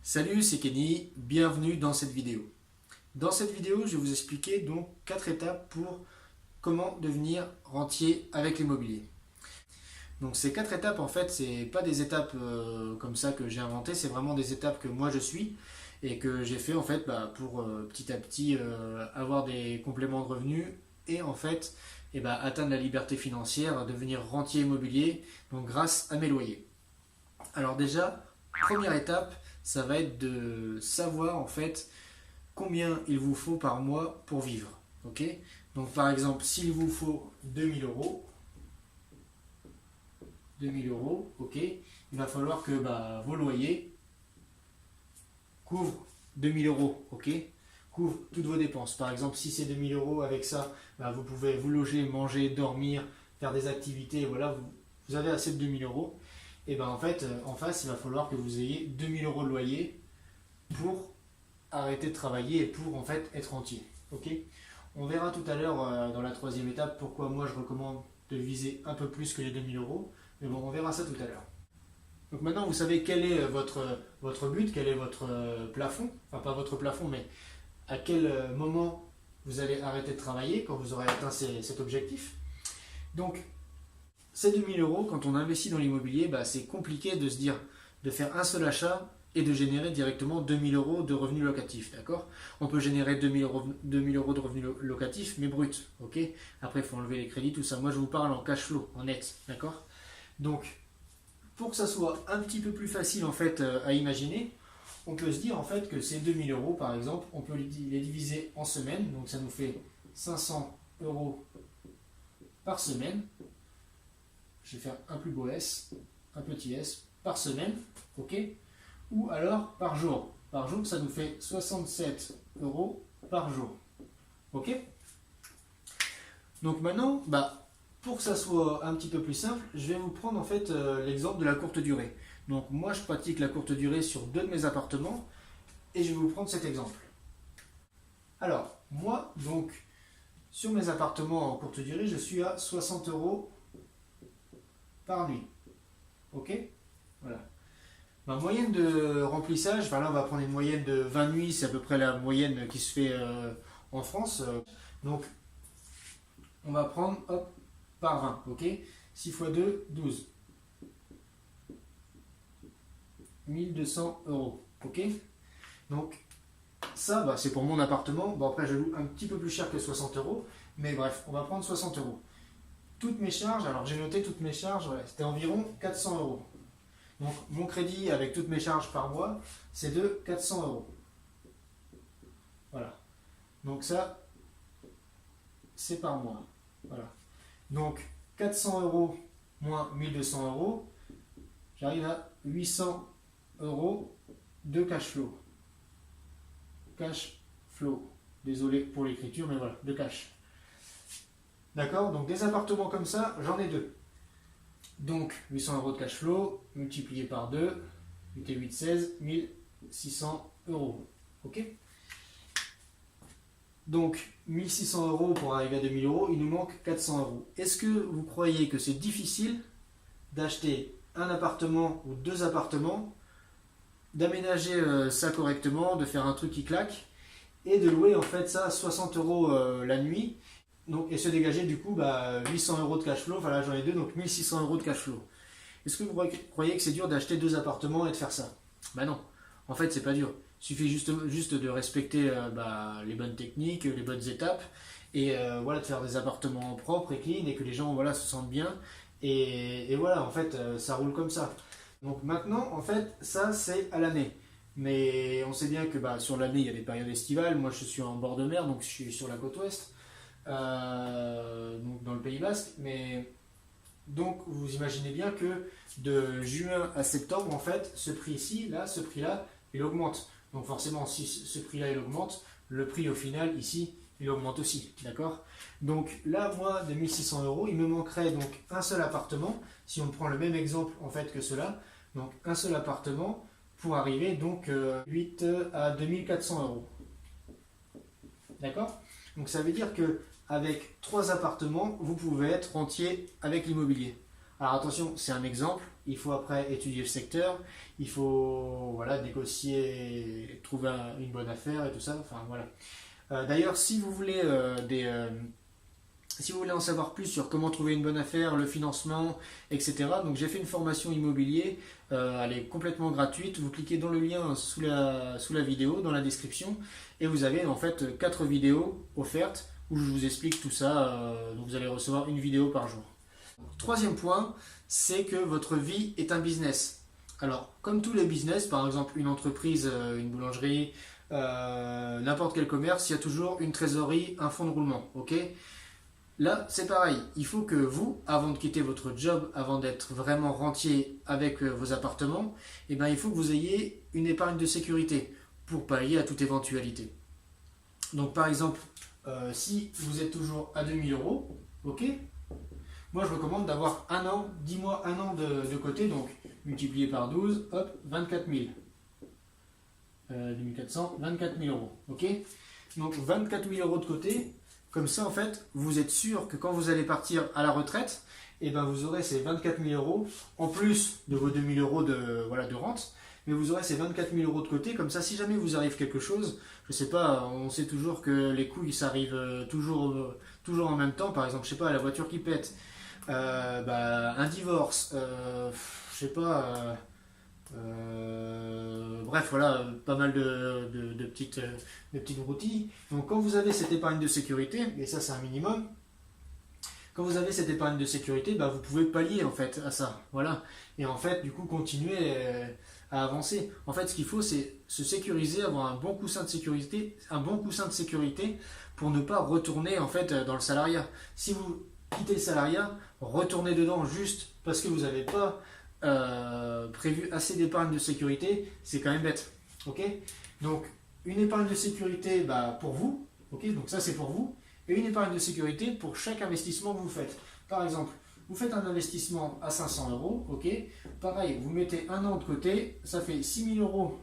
Salut, c'est Kenny, bienvenue dans cette vidéo. Dans cette vidéo, je vais vous expliquer donc 4 étapes pour comment devenir rentier avec l'immobilier. Donc ces 4 étapes, en fait, c'est pas des étapes comme ça que j'ai inventées, c'est vraiment des étapes que moi je suis et que j'ai fait en fait pour petit à petit avoir des compléments de revenus et en fait atteindre la liberté financière, devenir rentier immobilier, donc grâce à mes loyers. Alors déjà, première étape, ça va être de savoir en fait combien il vous faut par mois pour vivre. Ok. Donc par exemple, s'il vous faut 2000 euros, ok, il va falloir que vos loyers couvrent 2000 euros, ok, couvrent toutes vos dépenses. Par exemple, si c'est 2000 euros, avec ça, vous pouvez vous loger, manger, dormir, faire des activités, voilà, vous avez assez de 2000 euros. Et en fait, en face, il va falloir que vous ayez 2000 euros de loyer pour arrêter de travailler et pour en fait être rentier. Ok. On verra tout à l'heure dans la troisième étape pourquoi moi je recommande de viser un peu plus que les 2000 euros. Mais bon, on verra ça tout à l'heure. Donc maintenant, vous savez quel est votre but, quel est votre plafond. Enfin, pas votre plafond, mais à quel moment vous allez arrêter de travailler quand vous aurez atteint cet objectif. Donc, ces 2000 euros, quand on investit dans l'immobilier, c'est compliqué de se dire de faire un seul achat et de générer directement 2000 euros de revenus locatifs, d'accord. On peut générer 2000 euros de revenus locatifs, mais brut, ok. Après, il faut enlever les crédits, tout ça. Moi, je vous parle en cash flow, en net, d'accord. Donc, pour que ça soit un petit peu plus facile en fait à imaginer, on peut se dire en fait que ces 2000 euros, par exemple, on peut les diviser en semaines, donc ça nous fait 500 euros par semaine. Je vais faire un plus beau S, un petit S, par semaine, ok. Ou alors par jour. Par jour, ça nous fait 67 euros par jour, ok. Donc maintenant, pour que ça soit un petit peu plus simple, je vais vous prendre en fait l'exemple de la courte durée. Donc moi, je pratique la courte durée sur 2 de mes appartements et je vais vous prendre cet exemple. Alors, moi, donc, sur mes appartements en courte durée, je suis à 60 euros par nuit. Ok. Voilà. Ma moyenne de remplissage, là on va prendre une moyenne de 20 nuits, c'est à peu près la moyenne qui se fait en France. Donc on va prendre par 20, ok. 6 x 2, 12. 1200 euros, ok. Donc ça, c'est pour mon appartement. Bon, après je loue un petit peu plus cher que 60 euros, mais bref, on va prendre 60 euros. Toutes mes charges, alors j'ai noté toutes mes charges, c'était environ 400 euros. Donc mon crédit avec toutes mes charges par mois, c'est de 400 euros. Voilà. Donc ça, c'est par mois. Voilà. Donc 400 euros moins 1200 euros, j'arrive à 800 euros de cash flow. Cash flow. Désolé pour l'écriture, mais voilà, de cash. D'accord. Donc des appartements comme ça, j'en ai deux. Donc 800 euros de cash flow multiplié par 2, 8 et 8, 16, 1600 euros. Ok. Donc 1600 euros pour arriver à 2000 euros, il nous manque 400 euros. Est-ce que vous croyez que c'est difficile d'acheter un appartement ou 2 appartements, d'aménager ça correctement, de faire un truc qui claque et de louer en fait ça à 60 euros la nuit? Donc, et se dégager du coup 800 euros de cash flow, enfin là j'en ai deux, donc 1600 euros de cash flow. Est-ce que vous croyez que c'est dur d'acheter 2 appartements et de faire ça? Non, en fait c'est pas dur. Il suffit juste de respecter les bonnes techniques, les bonnes étapes, et voilà, de faire des appartements propres et clean, et que les gens se sentent bien, et voilà, en fait ça roule comme ça. Donc maintenant, en fait, ça c'est à l'année. Mais on sait bien que sur l'année il y a des périodes estivales, moi je suis en bord de mer, donc je suis sur la côte ouest. Donc dans le Pays Basque, mais donc vous imaginez bien que de juin à septembre, en fait, ce prix-ci, ce prix-là, il augmente. Donc forcément, si ce prix-là il augmente, le prix au final ici, il augmente aussi, d'accord. Donc là, moi, de 1600 euros, il me manquerait donc un seul appartement, si on prend le même exemple en fait que cela, donc un seul appartement pour arriver donc 8 à 2400 euros, d'accord. Donc ça veut dire que avec 3 appartements, vous pouvez être rentier avec l'immobilier. Alors attention, c'est un exemple, il faut après étudier le secteur, il faut voilà, négocier, trouver une bonne affaire et tout ça, enfin voilà. D'ailleurs, si vous voulez si vous voulez en savoir plus sur comment trouver une bonne affaire, le financement, etc. Donc j'ai fait une formation immobilier, elle est complètement gratuite. Vous cliquez dans le lien sous la vidéo, dans la description, et vous avez en fait 4 vidéos offertes où je vous explique tout ça. Donc vous allez recevoir une vidéo par jour. Troisième point, c'est que votre vie est un business. Alors, comme tous les business, par exemple une entreprise, une boulangerie, n'importe quel commerce, il y a toujours une trésorerie, un fonds de roulement. Ok ? Là, c'est pareil. Il faut que vous, avant de quitter votre job, avant d'être vraiment rentier avec vos appartements, eh ben, il faut que vous ayez une épargne de sécurité pour pallier à toute éventualité. Donc, par exemple, si vous êtes toujours à 2000 euros, ok, moi je recommande d'avoir un an, 10 mois, un an de côté, donc multiplié par 12, hop, 24 000. 2400, 24 000 euros, ok. Donc 24 000 euros de côté. Comme ça, en fait, vous êtes sûr que quand vous allez partir à la retraite, eh ben, vous aurez ces 24 000 euros, en plus de vos 2 000 euros de rente, mais vous aurez ces 24 000 euros de côté. Comme ça, si jamais vous arrive quelque chose, je sais pas, on sait toujours que les couilles, ça arrive toujours en même temps. Par exemple, je sais pas, la voiture qui pète, un divorce, je sais pas... bref, voilà, pas mal de petites broutilles. Donc quand vous avez cette épargne de sécurité, et ça c'est un minimum, quand vous avez cette épargne de sécurité, vous pouvez pallier en fait à ça. Voilà. Et en fait, du coup, continuer à avancer. En fait, ce qu'il faut, c'est se sécuriser, avoir un bon coussin de sécurité, pour ne pas retourner en fait dans le salariat. Si vous quittez le salariat, retournez dedans juste parce que vous n'avez pas prévu assez d'épargne de sécurité, c'est quand même bête. Ok. Donc une épargne de sécurité pour vous, ok, donc ça c'est pour vous, et une épargne de sécurité pour chaque investissement que vous faites. Par exemple, vous faites un investissement à 500 euros, ok, pareil, vous mettez un an de côté, ça fait 6 000 euros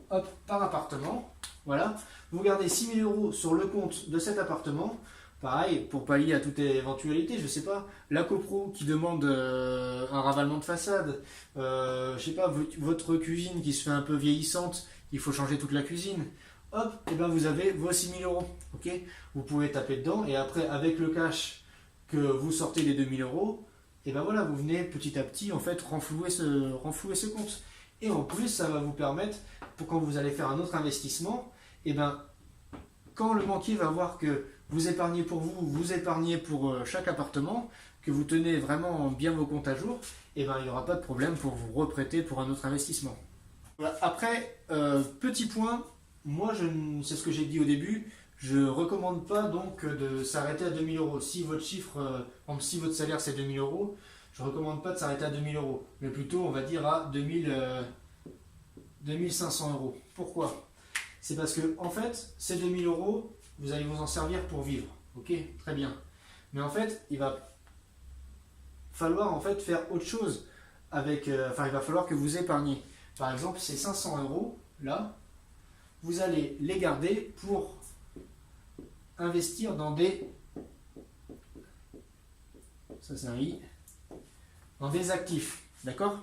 hop, par appartement, voilà, vous gardez 6 000 euros sur le compte de cet appartement. Pareil, pour pallier à toute éventualité, je sais pas, la copro qui demande un ravalement de façade, je sais pas, votre cuisine qui se fait un peu vieillissante, il faut changer toute la cuisine, hop, et ben vous avez vos 6 000 euros, ok. Vous pouvez taper dedans et après, avec le cash que vous sortez des 2 000 euros, et ben voilà, vous venez petit à petit en fait renflouer ce compte. Et en plus, ça va vous permettre, pour quand vous allez faire un autre investissement, et ben quand le banquier va voir que vous épargnez pour vous, vous épargnez pour chaque appartement, que vous tenez vraiment bien vos comptes à jour, et ben il n'y aura pas de problème pour vous reprêter pour un autre investissement. Voilà. Après, petit point, moi c'est ce que j'ai dit au début, je ne recommande pas donc de s'arrêter à 2 000 euros. Si votre chiffre, si votre salaire c'est 2 000 euros, je ne recommande pas de s'arrêter à 2 000 euros, mais plutôt on va dire à 2 500 euros. Pourquoi ? C'est parce que en fait, ces 2 000 euros, vous allez vous en servir pour vivre. Ok, très bien. Mais en fait, il va falloir en fait faire autre chose avec. Il va falloir que vous épargniez. Par exemple, ces 500 euros là, vous allez les garder pour investir dans des. Ça c'est un i. Dans des actifs. D'accord ?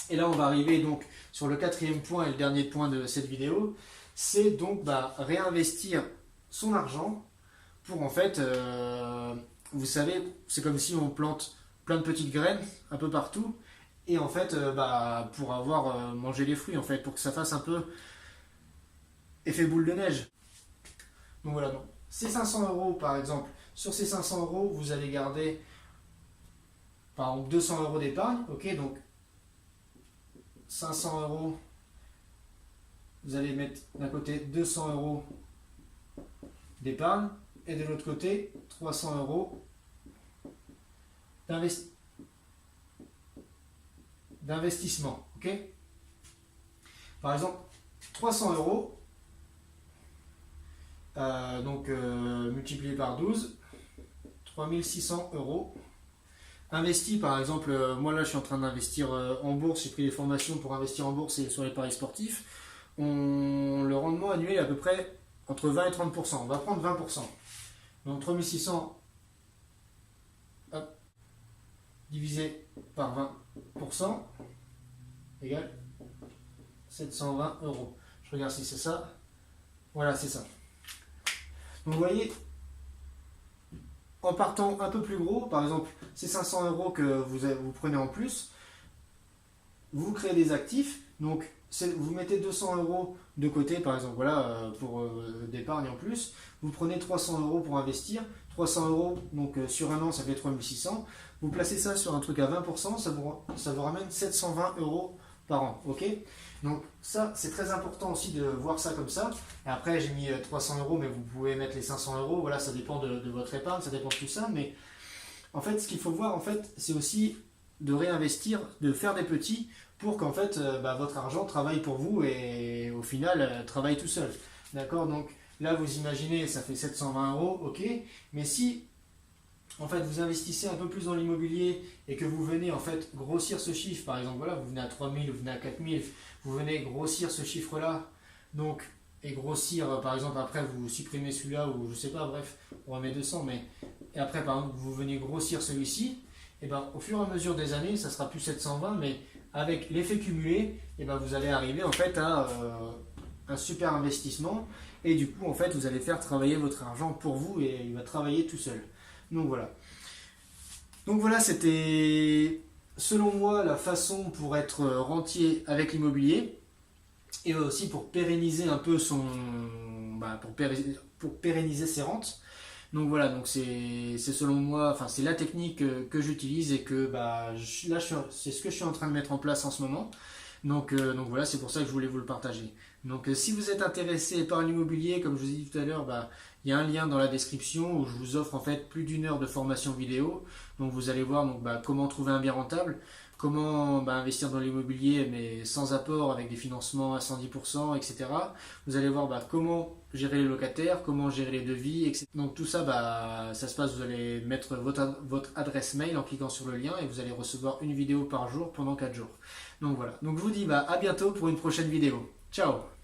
Et là, on va arriver donc sur le 4e point et le dernier point de cette vidéo. C'est donc réinvestir son argent pour en fait, vous savez, c'est comme si on plante plein de petites graines un peu partout et en fait, pour avoir mangé les fruits en fait, pour que ça fasse un peu effet boule de neige. Donc voilà, donc ces 500 euros par exemple, sur ces 500 euros, vous allez garder par exemple 200 euros d'épargne, ok, donc 500 euros. Vous allez mettre d'un côté 200 euros d'épargne et de l'autre côté 300 euros d'investissement. Ok. Par exemple, 300 euros, multiplié par 12, 3600 euros. Investi, par exemple, moi là je suis en train d'investir en bourse, j'ai pris des formations pour investir en bourse et sur les paris sportifs. Le rendement annuel est à peu près entre 20 et 30%. On va prendre 20%. Donc 3600 divisé par 20% égale 720 euros. Je regarde si c'est ça. Voilà, c'est ça. Donc vous voyez, en partant un peu plus gros, par exemple, ces 500 euros que vous prenez en plus, vous créez des actifs. Donc vous mettez 200 euros de côté, par exemple, voilà, pour d'épargne en plus. Vous prenez 300 euros pour investir. 300 euros, donc sur un an, ça fait 3600. Vous placez ça sur un truc à 20%, ça vous ramène 720 euros par an. Ok? Donc ça, c'est très important aussi de voir ça comme ça. Et après, j'ai mis 300 euros, mais vous pouvez mettre les 500 euros. Voilà, ça dépend de votre épargne, ça dépend de tout ça. Mais en fait, ce qu'il faut voir, en fait, c'est aussi de réinvestir, de faire des petits pour qu'en fait, votre argent travaille pour vous et au final, travaille tout seul. D'accord? Donc là, vous imaginez, ça fait 720 euros, ok. Mais si en fait, vous investissez un peu plus dans l'immobilier et que vous venez en fait grossir ce chiffre, par exemple, voilà, vous venez à 3000, vous venez à 4000, vous venez grossir ce chiffre-là, donc, et grossir, par exemple, après vous supprimez celui-là, ou je sais pas, bref, on remet 200, mais, et après, par exemple, vous venez grossir celui-ci, et ben, au fur et à mesure des années, ça sera plus 720, mais avec l'effet cumulé, et ben, vous allez arriver en fait à un super investissement, et du coup, en fait, vous allez faire travailler votre argent pour vous, et il va travailler tout seul. Donc voilà, c'était selon moi la façon pour être rentier avec l'immobilier et aussi pour pérenniser un peu pour pérenniser ses rentes. Donc voilà, donc c'est selon moi, enfin c'est la technique que j'utilise et que c'est ce que je suis en train de mettre en place en ce moment. Donc voilà, c'est pour ça que je voulais vous le partager. Donc si vous êtes intéressé par l'immobilier, comme je vous ai dit tout à l'heure, il y a un lien dans la description où je vous offre en fait plus d'1 heure de formation vidéo. Donc vous allez voir comment trouver un bien rentable, comment investir dans l'immobilier mais sans apport avec des financements à 110%, etc. Vous allez voir comment gérer les locataires, comment gérer les devis, etc. Donc tout ça, ça se passe, vous allez mettre votre adresse mail en cliquant sur le lien et vous allez recevoir une vidéo par jour pendant 4 jours. Donc voilà, donc je vous dis à bientôt pour une prochaine vidéo. Ciao!